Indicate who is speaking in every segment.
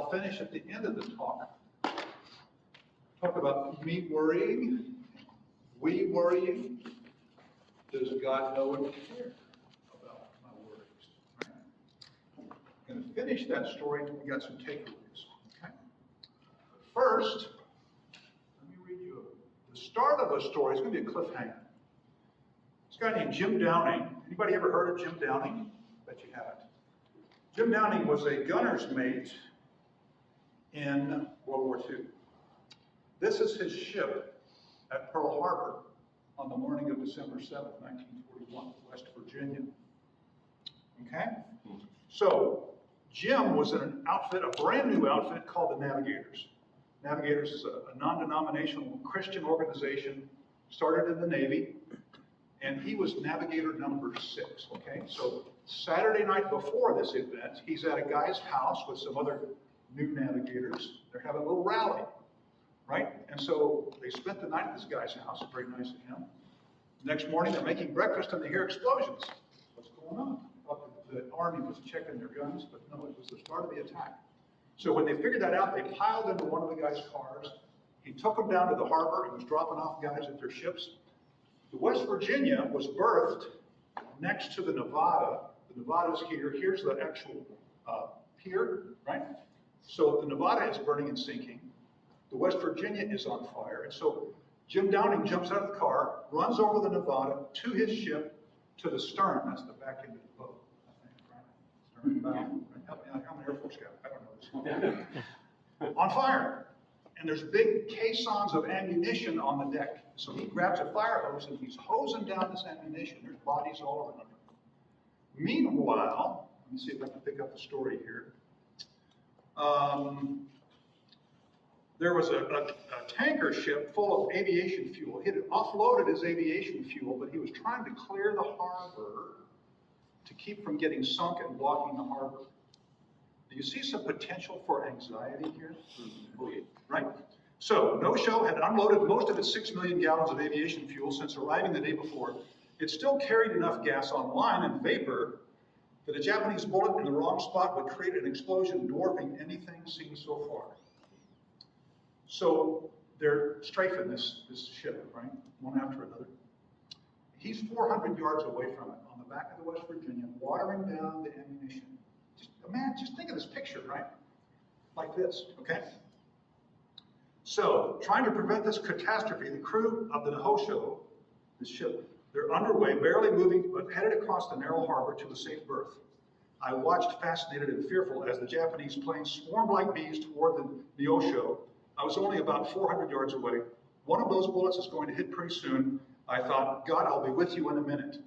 Speaker 1: I'll finish at the end of the talk. Talk about me worrying, we worrying. Does God know and care about my worries? Right? I'm going to finish that story. We got some takeaways. Okay. First, let me read you the start of a story. It's going to be a cliffhanger. This guy named Jim Downing. Anybody ever heard of Jim Downing? Bet you haven't. Jim Downing was a gunner's mate in World War II. This is his ship at Pearl Harbor on the morning of December 7th, 1941, West Virginia. Okay? So, Jim was in an outfit, a brand new outfit called the Navigators. Navigators is a non-denominational Christian organization, started in the Navy, and he was Navigator number 6, okay? So, Saturday night before this event, he's at a guy's house with some other new navigators. They're having a little rally, right? And so they spent the night at this guy's house, very nice of him. Next morning, they're making breakfast and they hear explosions. What's going on? Thought the Army was checking their guns, but no, it was the start of the attack. So when they figured that out, they piled into one of the guy's cars. He took them down to the harbor and was dropping off guys at their ships. The West Virginia was berthed next to the Nevada. The Nevada's here. Here's the actual pier, right? So the Nevada is burning and sinking. The West Virginia is on fire. And so Jim Downing jumps out of the car, runs over the Nevada to his ship, to the stern. That's the back end of the boat, I think, right? Stern bow. Help me out. I'm an Air Force guy. I don't know this. On fire. And there's big caissons of ammunition on the deck. So he grabs a fire hose and he's hosing down this ammunition. There's bodies all around him. Meanwhile, let me see if I can pick up the story here. There was a tanker ship full of aviation fuel. He had offloaded his aviation fuel, but he was trying to clear the harbor to keep from getting sunk and blocking the harbor. Do you see some potential for anxiety here? Right? So, No-Show had unloaded most of its 6 million gallons of aviation fuel since arriving the day before. It still carried enough gas on line and vapor that a Japanese bullet in the wrong spot would create an explosion dwarfing anything seen so far. So they're strafing this ship, right? One after another. He's 400 yards away from it, on the back of the West Virginia, watering down the ammunition. Just think of this picture, right? Like this, okay? So, trying to prevent this catastrophe, the crew of the No-Show, this ship, they're underway, barely moving, but headed across the narrow harbor to a safe berth. I watched, fascinated and fearful, as the Japanese planes swarmed like bees toward the No-Show. I was only about 400 yards away. One of those bullets is going to hit pretty soon. I thought, God, I'll be with you in a minute.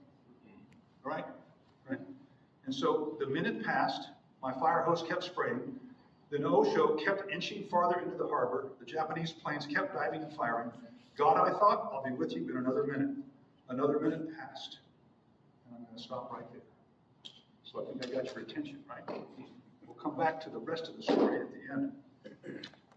Speaker 1: Right? Right? And so the minute passed. My fire hose kept spraying. The No-Show kept inching farther into the harbor. The Japanese planes kept diving and firing. God, I thought, I'll be with you in another minute. Another minute passed. And I'm going to stop right there. So I think I got your attention, right? We'll come back to the rest of the story at the end.